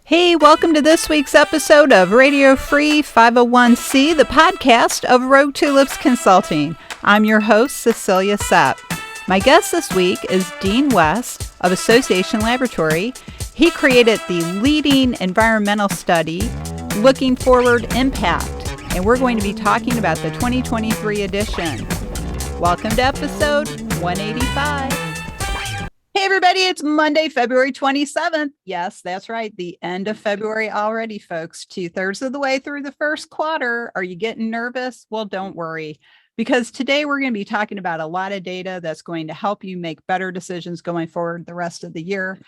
Hey, welcome to this week's episode of Radio Free 501c, the podcast of Rogue Tulips Consulting. I'm your host, Cecilia Sepp. My guest this week is Dean West of Association Laboratory. He created the leading environmental study, Looking Forward Impact, and we're going to be talking about the 2023 edition. Welcome to episode 185. Hey everybody, it's Monday, February 27th. Yes, that's right. The end of February already, folks. 2/3 of the way through the first quarter. Are you getting nervous? Well, don't worry, because today we're going to be talking about a lot of data that's going to help you make better decisions going forward the rest of the year.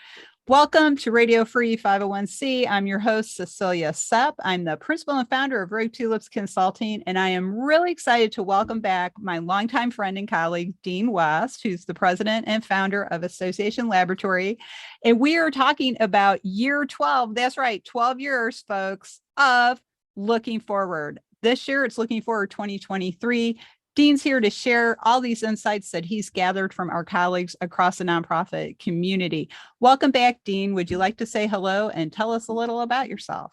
Welcome to Radio Free 501c. I'm your host, Cecilia Sepp. I'm the principal and founder of Rogue Tulips Consulting, and I am really excited to welcome back my longtime friend and colleague, Dean West, who's the president and founder of Association Laboratory. And we are talking about year 12. That's right, 12 years, folks, of looking forward. This year, it's looking forward 2023. Dean's here to share all these insights that he's gathered from our colleagues across the nonprofit community. Welcome back, Dean. Would you like to say hello and tell us a little about yourself?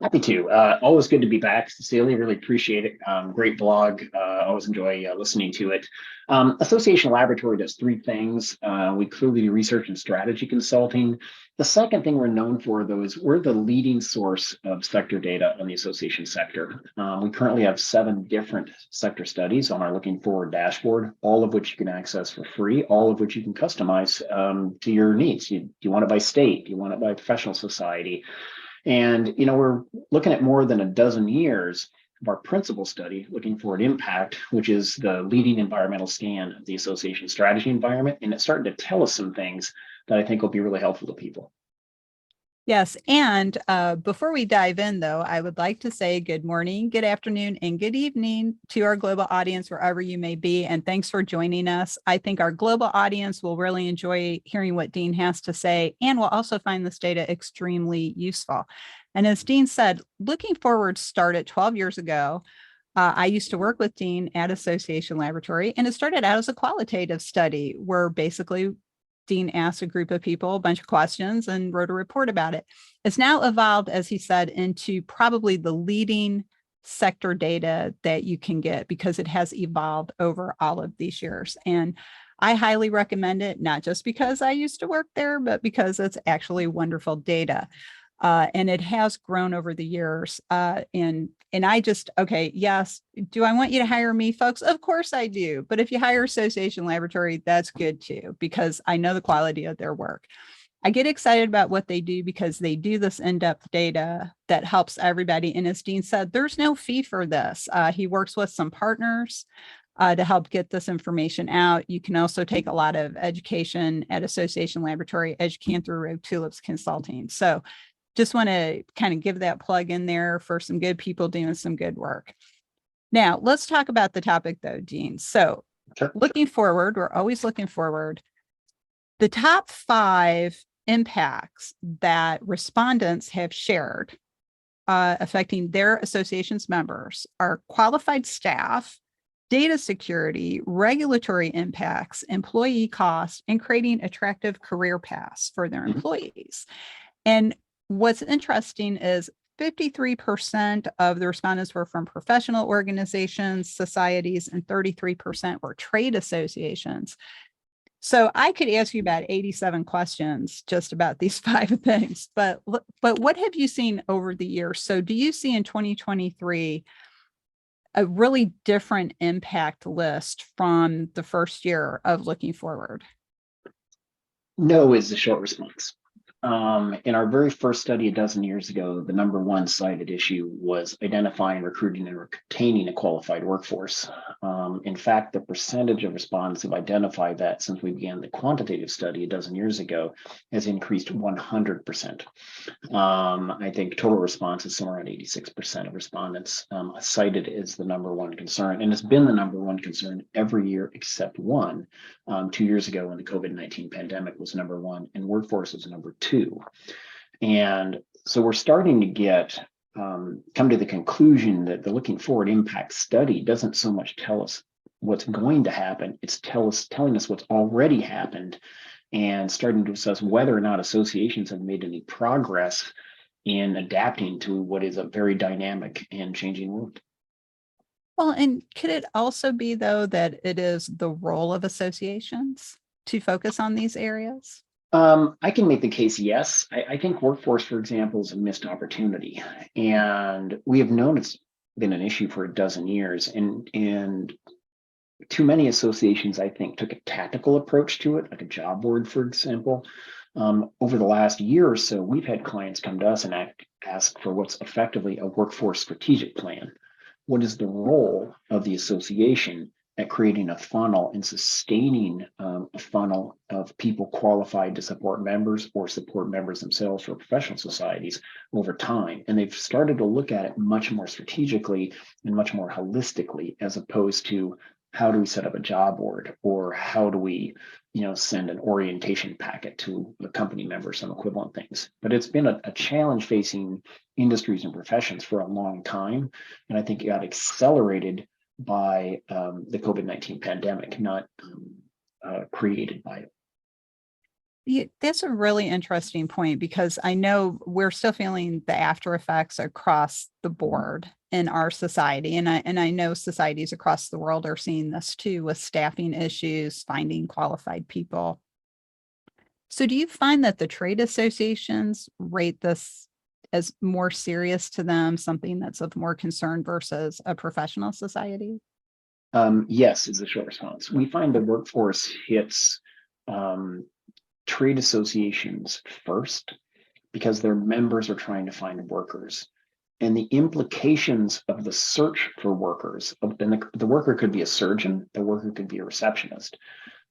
Happy to. Always good to be back, Cecilia. Really appreciate it. Great blog. Always enjoy listening to it. Association Laboratory does three things. We clearly do research and strategy consulting. The second thing we're known for, though, is we're the leading source of sector data on the association sector. We currently have 7 different sector studies on our Looking Forward dashboard, all of which you can access for free, all of which you can customize to your needs. Do you want it by state? Do you want it by professional society? And, we're looking at more than a dozen years of our principal study, Looking Forward Impact, which is the leading environmental scan of the association strategy environment. And it's starting to tell us some things that I think will be really helpful to people. Yes. And before we dive in, though, I would like to say good morning, good afternoon, and good evening to our global audience, wherever you may be. And thanks for joining us. I think our global audience will really enjoy hearing what Dean has to say, and will also find this data extremely useful. And as Dean said, Looking Forward started 12 years ago. I used to work with Dean at Association Laboratory, and it started out as a qualitative study where basically Dean asked a group of people a bunch of questions and wrote a report about it. It's now evolved, as he said, into probably the leading sector data that you can get because it has evolved over all of these years. And I highly recommend it, not just because I used to work there, but because it's actually wonderful data. And it has grown over the years. And I just, okay, yes. Do I want you to hire me, folks? Of course I do. But if you hire Association Laboratory, that's good too, because I know the quality of their work. I get excited about what they do because they do this in-depth data that helps everybody. And as Dean said, there's no fee for this. He works with some partners to help get this information out. You can also take a lot of education at Association Laboratory as you can through Rogue Tulips Consulting. So just want to kind of give that plug in there for some good people doing some good work. Now, let's talk about the topic though, Dean. So Sure. Looking forward, we're always looking forward. The top 5 impacts that respondents have shared affecting their association's members are qualified staff, data security, regulatory impacts, employee costs, and creating attractive career paths for their employees. And what's interesting is 53% of the respondents were from professional organizations, societies, and 33% were trade associations. So I could ask you about 87 questions just about these 5 things, but what have you seen over the years? So do you see in 2023 a really different impact list from the first year of Looking Forward? No is the short response. In our very first study a dozen years ago, the number one cited issue was identifying, recruiting, and retaining a qualified workforce. In fact, the percentage of respondents who've identified that since we began the quantitative study a dozen years ago has increased 100%. I think total response is somewhere around 86% of respondents cited as the number one concern, and it's been the number one concern every year except one. 2 years ago when the COVID-19 pandemic was number one and workforce was number 2. And so we're starting to get come to the conclusion that the Looking Forward Impact study doesn't so much tell us what's going to happen, it's telling us what's already happened and starting to assess whether or not associations have made any progress in adapting to what is a very dynamic and changing world. Well, and could it also be, though, that it is the role of associations to focus on these areas? I can make the case, yes. I think workforce, for example, is a missed opportunity. And we have known it's been an issue for a dozen years. And too many associations, I think, took a tactical approach to it, like a job board, for example. Over the last year or so, we've had clients come to us and ask for what's effectively a workforce strategic plan. What is the role of the association at creating a funnel and sustaining a funnel of people qualified to support members or support members themselves for professional societies over time? And they've started to look at it much more strategically and much more holistically, as opposed to how do we set up a job board, or how do we, send an orientation packet to a company member, some equivalent things. But it's been a challenge facing industries and professions for a long time. And I think it got accelerated by the COVID-19 pandemic, not created by it. Yeah, that's a really interesting point, because I know we're still feeling the after effects across the board in our society. And I know societies across the world are seeing this too, with staffing issues, finding qualified people. So do you find that the trade associations rate this as more serious to them, something that's of more concern versus a professional society? Yes, is the short response. We find the workforce hits trade associations first because their members are trying to find workers. And the implications of the search for workers, and the worker could be a surgeon, the worker could be a receptionist.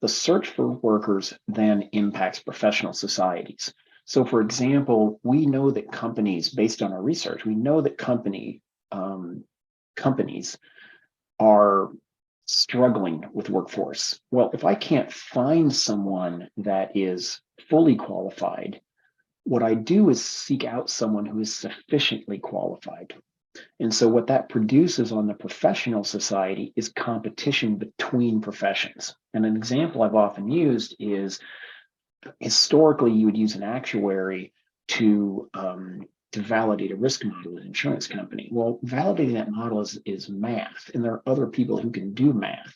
The search for workers then impacts professional societies. So, for example, we know that companies, based on our research, we know that companies are struggling with workforce. Well, if I can't find someone that is fully qualified, what I do is seek out someone who is sufficiently qualified. And so what that produces on the professional society is competition between professions. And an example I've often used is, historically, you would use an actuary to validate a risk model at an insurance company. Well, validating that model is math, and there are other people who can do math.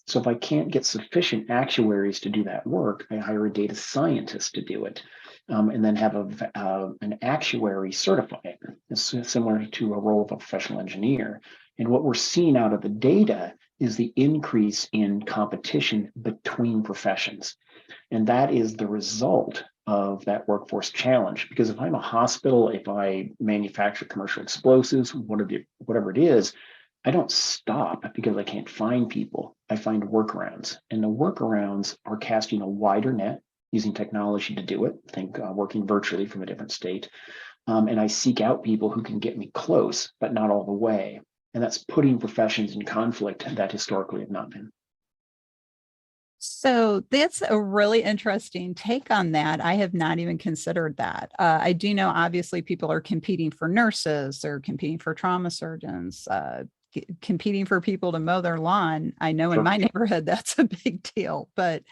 So if I can't get sufficient actuaries to do that work, I hire a data scientist to do it, and then have an actuary certify it. It's similar to a role of a professional engineer. And what we're seeing out of the data is the increase in competition between professions. And that is the result of that workforce challenge. Because if I'm a hospital, if I manufacture commercial explosives, whatever it is, I don't stop because I can't find people. I find workarounds. And the workarounds are casting a wider net, using technology to do it. Think working virtually from a different state. And I seek out people who can get me close, but not all the way. And that's putting professions in conflict that historically have not been. So that's a really interesting take on that. I have not even considered that. I do know, obviously, people are competing for nurses, they're competing for trauma surgeons, competing for people to mow their lawn. I know in Sure. my neighborhood, that's a big deal, but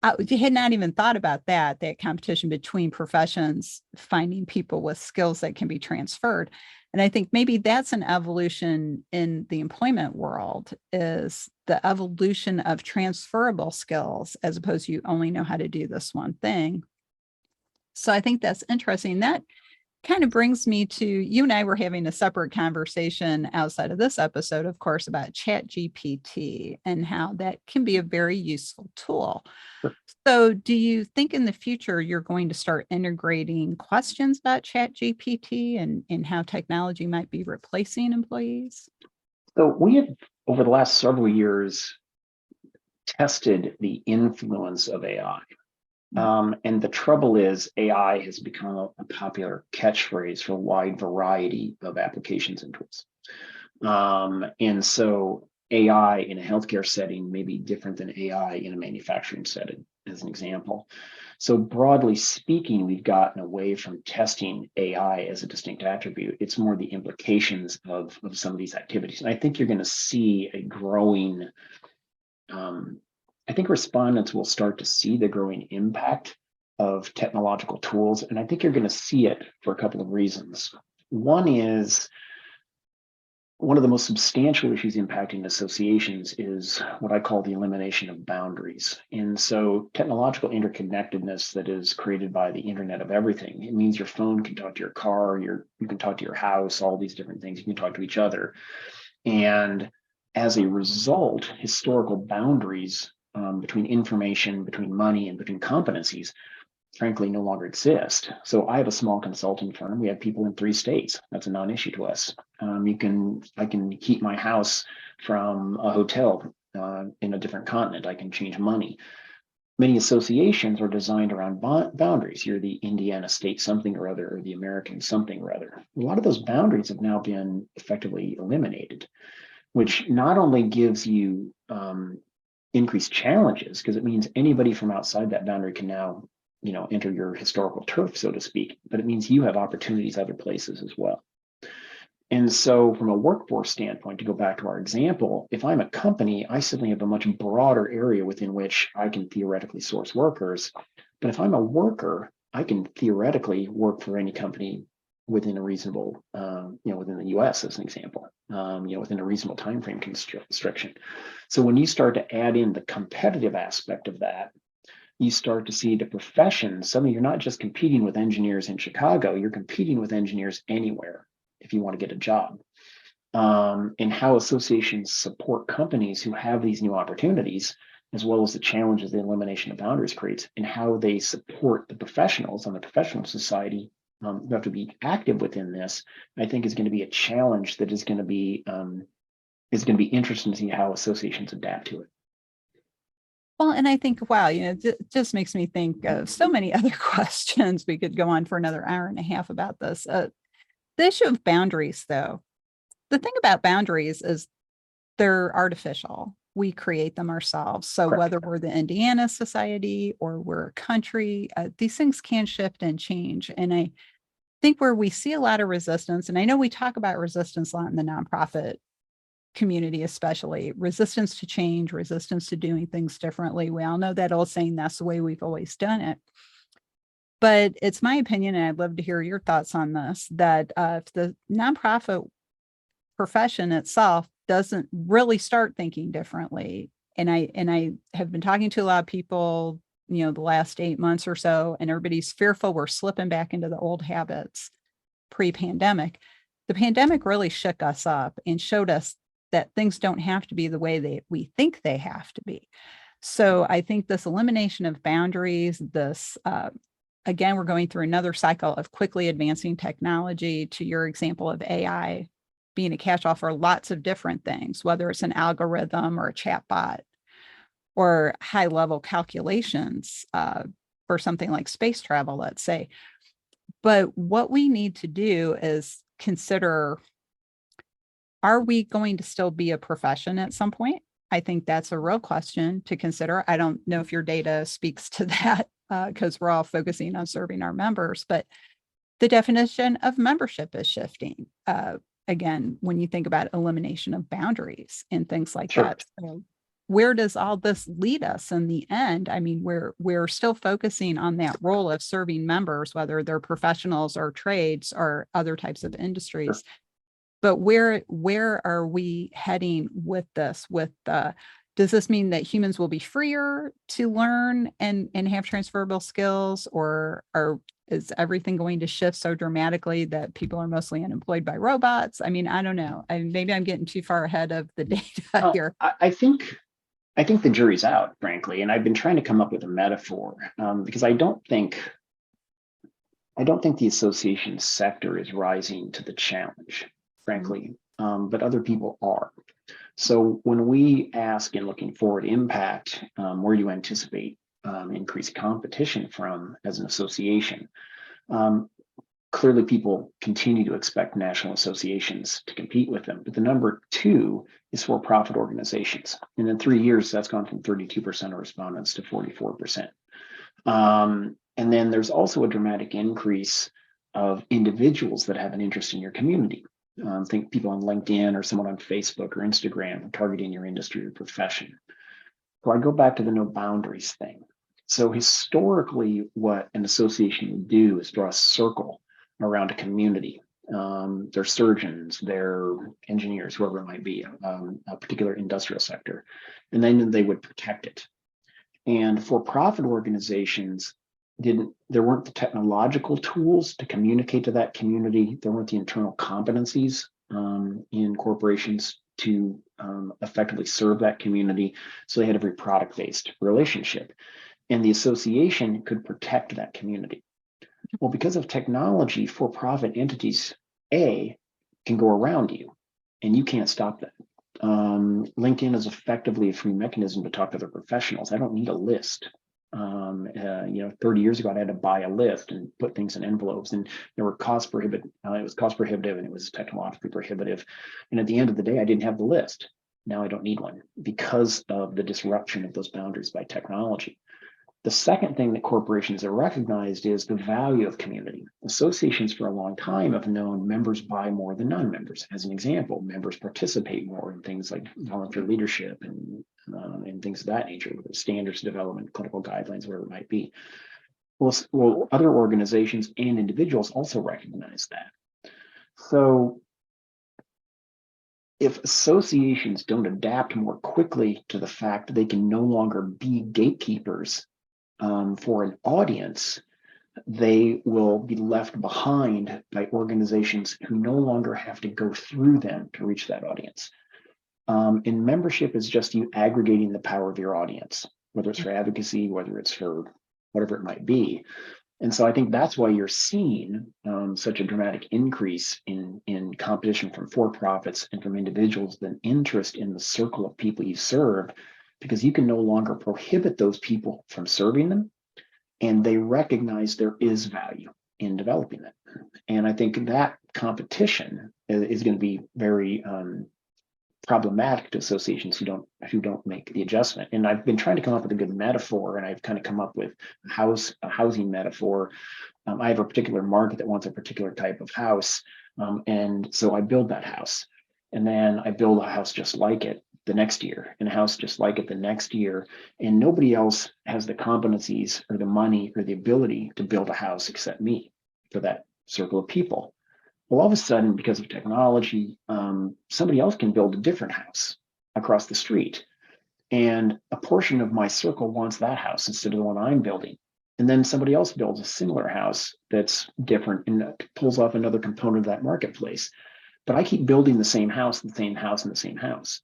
I had not even thought about that competition between professions, finding people with skills that can be transferred. And I think maybe that's an evolution in the employment world, is the evolution of transferable skills, as opposed to you only know how to do this one thing. So I think that's interesting. That kind of brings me to, you and I were having a separate conversation outside of this episode, of course, about Chat GPT and how that can be a very useful tool. Sure. So do you think in the future you're going to start integrating questions about Chat GPT and how technology might be replacing employees? So we have, over the last several years, tested the influence of AI. And the trouble is, AI has become a popular catchphrase for a wide variety of applications and tools. And so AI in a healthcare setting may be different than AI in a manufacturing setting, as an example. So broadly speaking, we've gotten away from testing AI as a distinct attribute. It's more the implications of some of these activities. And I think you're going to see a growing, I think respondents will start to see the growing impact of technological tools, and I think you're going to see it for a couple of reasons. One is, one of the most substantial issues impacting associations is what I call the elimination of boundaries. And so technological interconnectedness that is created by the Internet of Everything, it means your phone can talk to your car, you can talk to your house, all these different things, you can talk to each other. And as a result, historical boundaries between information, between money, and between competencies frankly no longer exist. So I have a small consulting firm. We have people in 3 states. That's a non-issue to us. I can heat my house from a hotel in a different continent. I can change money. Many associations are designed around boundaries. You're the Indiana state something or other, or the American something or other. A lot of those boundaries have now been effectively eliminated, which not only gives you increased challenges, because it means anybody from outside that boundary can now enter your historical turf, so to speak, but it means you have opportunities other places as well. And so from a workforce standpoint, to go back to our example, if I'm a company, I suddenly have a much broader area within which I can theoretically source workers. But if I'm a worker, I can theoretically work for any company within a reasonable, within the US as an example, within a reasonable time frame constriction. So when you start to add in the competitive aspect of that, you start to see the profession. Suddenly, you're not just competing with engineers in Chicago, you're competing with engineers anywhere if you want to get a job. And how associations support companies who have these new opportunities, as well as the challenges the elimination of boundaries creates, and how they support the professionals on the professional society who have to be active within this, I think is going to be a challenge that is going to be interesting to see how associations adapt to it. Well, and I think, wow, it just makes me think of so many other questions. We could go on for another hour and a half about this. The issue of boundaries, though, the thing about boundaries is they're artificial. We create them ourselves. So Correct. whether we're the Indiana Society or we're a country, these things can shift and change. And I think where we see a lot of resistance, and I know we talk about resistance a lot in the nonprofit community, especially resistance to change, resistance to doing things differently. We all know that old saying, that's the way we've always done it. But it's my opinion, and I'd love to hear your thoughts on this, that if the nonprofit profession itself doesn't really start thinking differently, and I have been talking to a lot of people, the last 8 months or so, and everybody's fearful we're slipping back into the old habits pre-pandemic. The pandemic really shook us up and showed us that things don't have to be the way we think they have to be. So I think this elimination of boundaries, this, again, we're going through another cycle of quickly advancing technology, to your example of AI being a catch-all for lots of different things, whether it's an algorithm or a chatbot or high-level calculations for something like space travel, let's say. But what we need to do is consider, are we going to still be a profession at some point? I think that's a real question to consider. I don't know if your data speaks to that because we're all focusing on serving our members, but the definition of membership is shifting. Again, when you think about elimination of boundaries and things like Sure. that. So where does all this lead us in the end? I mean, we're still focusing on that role of serving members, whether they're professionals or trades or other types of industries. Sure. But where are we heading with this? Does this mean that humans will be freer to learn and have transferable skills, or is everything going to shift so dramatically that people are mostly unemployed by robots? I mean, I don't know. Maybe I'm getting too far ahead of the data here. I think the jury's out, frankly, and I've been trying to come up with a metaphor because I don't think the association sector is rising to the challenge, frankly, but other people are. So when we ask in looking forward impact, where do you anticipate increased competition from as an association? Clearly, people continue to expect national associations to compete with them, but the number 2 is for-profit organizations. And in 3 years, that's gone from 32% of respondents to 44%. And then there's also a dramatic increase of individuals that have an interest in your community. Think people on LinkedIn or someone on Facebook or Instagram targeting your industry or profession. So I go back to the no boundaries thing. So historically, what an association would do is draw a circle around a community. Their surgeons, their engineers, whoever it might be, a particular industrial sector, and then they would protect it. And for-profit organizations there weren't the technological tools to communicate to that community. There weren't the internal competencies in corporations to effectively serve that community. So they had a very product-based relationship. And the association could protect that community. Well, because of technology, for-profit entities, can go around you, and you can't stop that. LinkedIn is effectively a free mechanism to talk to other professionals. I don't need a list. 30 years ago, I had to buy a list and put things in envelopes, and there were cost prohibitive. It was cost prohibitive, and it was technologically prohibitive. And at the end of the day, I didn't have the list. Now I don't need one because of the disruption of those boundaries by technology. The second thing that corporations have recognized is the value of community. Associations for a long time have known members buy more than non-members. As an example, members participate more in things like volunteer leadership and things of that nature, whether standards development, clinical guidelines, whatever it might be. Well, other organizations and individuals also recognize that. So if associations don't adapt more quickly to the fact that they can no longer be gatekeepers for an audience, they will be left behind by organizations who no longer have to go through them to reach that audience. And membership is just you aggregating the power of your audience, whether it's for advocacy, whether it's for whatever it might be. And so I think that's why you're seeing such a dramatic increase in competition from for-profits and from individuals, than interest in the circle of people you serve, because you can no longer prohibit those people from serving them, and they recognize there is value in developing it. And I think that competition is going to be very problematic to associations who don't make the adjustment. And I've been trying to come up with a good metaphor, and I've kind of come up with a housing metaphor. I have a particular market that wants a particular type of house, and so I build that house, and then I build a house just like it the next year, and a house just like it the next year, and nobody else has the competencies or the money or the ability to build a house except me for that circle of people. Well, all of a sudden, because of technology, somebody else can build a different house across the street, and a portion of my circle wants that house instead of the one I'm building. And then somebody else builds a similar house that's different and pulls off another component of that marketplace. But I keep building the same house, the same house, and the same house.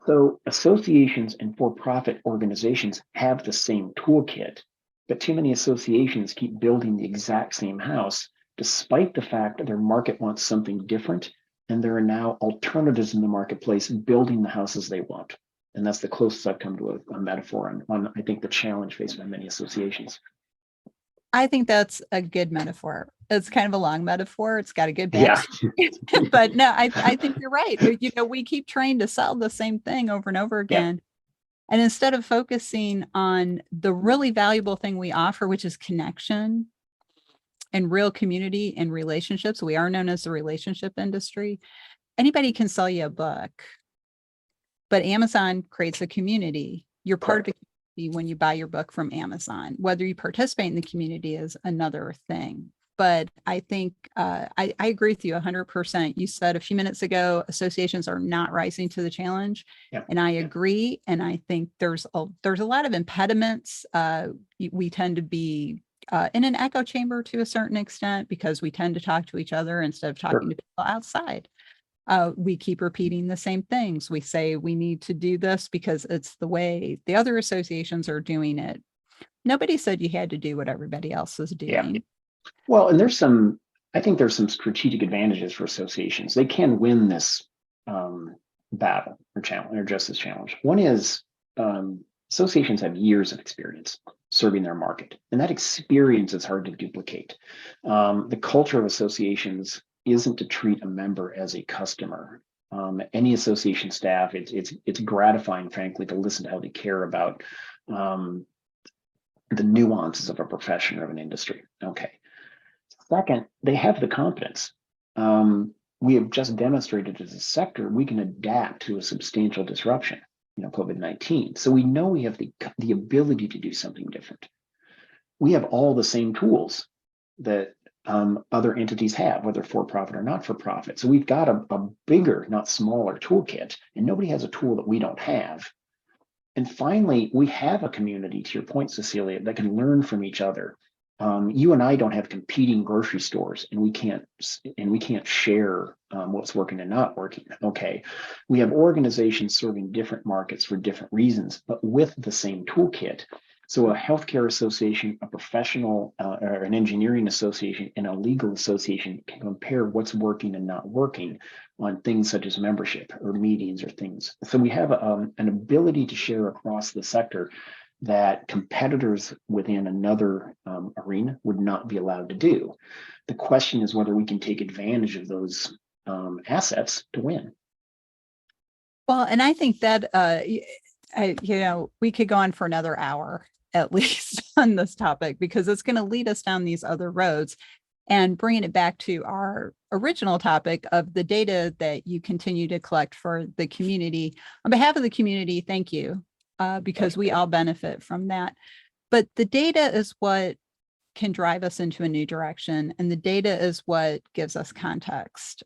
So associations and for-profit organizations have the same toolkit, but too many associations keep building the exact same house, despite the fact that their market wants something different, and there are now alternatives in the marketplace building the houses they want. And that's the closest I've come to a metaphor on, I think, the challenge faced by many associations. I think that's a good metaphor. It's kind of a long metaphor. It's got a good Yeah. backstory. But no, I think you're right. We keep trying to sell the same thing over and over again. Yep. And instead of focusing on the really valuable thing we offer, which is connection and real community and relationships, we are known as the relationship industry. Anybody can sell you a book, but Amazon creates a community. You're part of a community when you buy your book from Amazon. Whether you participate in the community is another thing. But I think I agree with you 100%. You said a few minutes ago, associations are not rising to the challenge. Yeah. And I agree. And I think there's a lot of impediments. We tend to be in an echo chamber to a certain extent, because we tend to talk to each other instead of talking to people outside. We keep repeating the same things. We say we need to do this because it's the way the other associations are doing it. Nobody said you had to do what everybody else is doing. Yeah. Well, and I think there's some strategic advantages for associations. They can win this battle or challenge or justice challenge. One is associations have years of experience serving their market, and that experience is hard to duplicate. The culture of associations isn't to treat a member as a customer. Any association staff, it's gratifying, frankly, to listen to how they care about the nuances of a profession or of an industry. Okay. Second, they have the competence. We have just demonstrated as a sector, we can adapt to a substantial disruption. COVID-19. So we know we have the ability to do something different. We have all the same tools that other entities have, whether for profit or not for profit. So we've got a bigger, not smaller toolkit, and nobody has a tool that we don't have. And finally, we have a community, to your point, Cecilia, that can learn from each other. You and I don't have competing grocery stores, and we can't share what's working and not working. Okay, we have organizations serving different markets for different reasons, but with the same toolkit. So a healthcare association, a professional or an engineering association, and a legal association can compare what's working and not working on things such as membership or meetings or things. So we have an ability to share across the sector that competitors within another arena would not be allowed to do. The question is whether we can take advantage of those assets to win. Well, and I think that, we could go on for another hour at least on this topic, because it's going to lead us down these other roads. And bringing it back to our original topic of the data that you continue to collect for the community, on behalf of the community, thank you, because we all benefit from that. But the data is what can drive us into a new direction, and the data is what gives us context.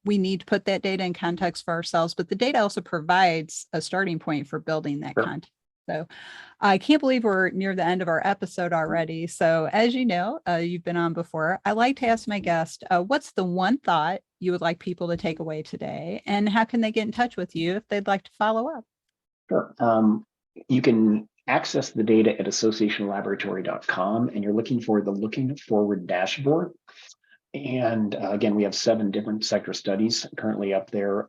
We need to put that data in context for ourselves, but the data also provides a starting point for building that context. So I can't believe we're near the end of our episode already. So as you know, you've been on before. I like to ask my guest, what's the one thought you would like people to take away today? And how can they get in touch with you if they'd like to follow up? Sure. You can access the data at associationlaboratory.com, and you're looking for the Looking Forward dashboard. And again, we have 7 different sector studies currently up there.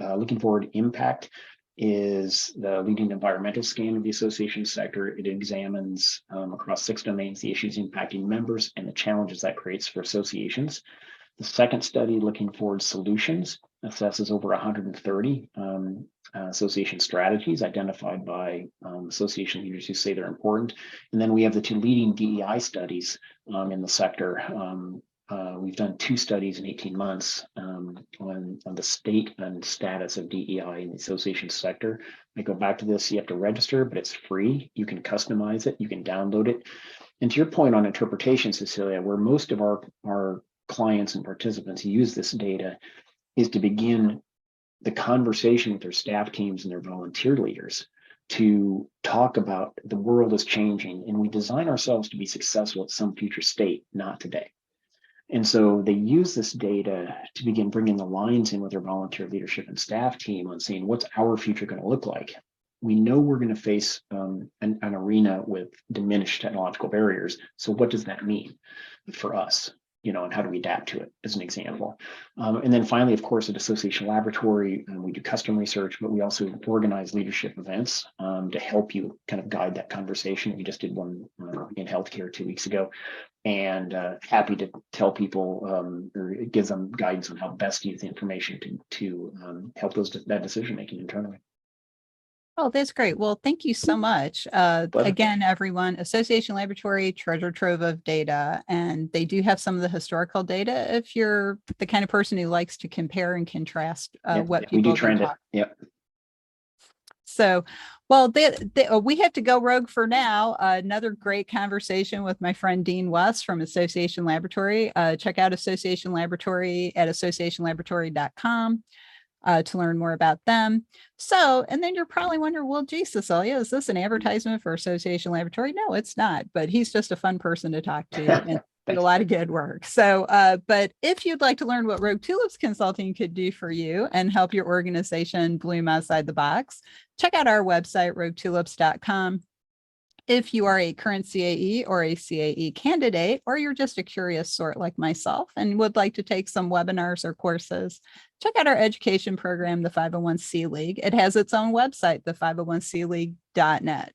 Looking Forward Impact is the leading environmental scan of the association sector. It examines across 6 domains the issues impacting members and the challenges that creates for associations. The second study, Looking Forward Solutions, assesses over 130 association strategies identified by association leaders who say they're important. And then we have the 2 leading DEI studies in the sector. We've done 2 studies in 18 months on the state and status of DEI in the association sector. I go back to this, you have to register, but it's free. You can customize it, you can download it. And to your point on interpretation, Cecilia, where most of our clients and participants use this data is to begin the conversation with their staff teams and their volunteer leaders to talk about the world is changing, and we design ourselves to be successful at some future state, not today. And so they use this data to begin bringing the lines in with their volunteer leadership and staff team on saying, what's our future going to look like? We know we're going to face an arena with diminished technological barriers. So what does that mean for us? And how do we adapt to it, as an example? And then finally, of course, at Association Laboratory, we do custom research, but we also organize leadership events to help you kind of guide that conversation. We just did one in healthcare 2 weeks ago, and happy to tell people or give them guidance on how best to use the information to help that decision making internally. Oh, that's great. Well, thank you so much. Again, everyone, Association Laboratory, treasure trove of data, and they do have some of the historical data if you're the kind of person who likes to compare and contrast what people we do trend it. Yep. So, well, we have to go rogue for now. Another great conversation with my friend Dean West from Association Laboratory. Check out Association Laboratory at associationlaboratory.com. To learn more about them. So, and then you're probably wondering, well, gee, Cecilia, is this an advertisement for Association Laboratory? No, it's not, but he's just a fun person to talk to and did a lot of good work. So, but if you'd like to learn what Rogue Tulips Consulting could do for you and help your organization bloom outside the box, check out our website, roguetulips.com. If you are a current CAE or a CAE candidate, or you're just a curious sort like myself and would like to take some webinars or courses, check out our education program, the 501c League. It has its own website, the 501cleague.net.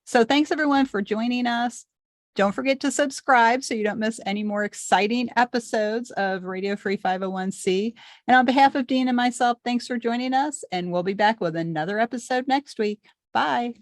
So thanks everyone for joining us. Don't forget to subscribe so you don't miss any more exciting episodes of Radio Free 501c. And on behalf of Dean and myself, thanks for joining us, and we'll be back with another episode next week. Bye.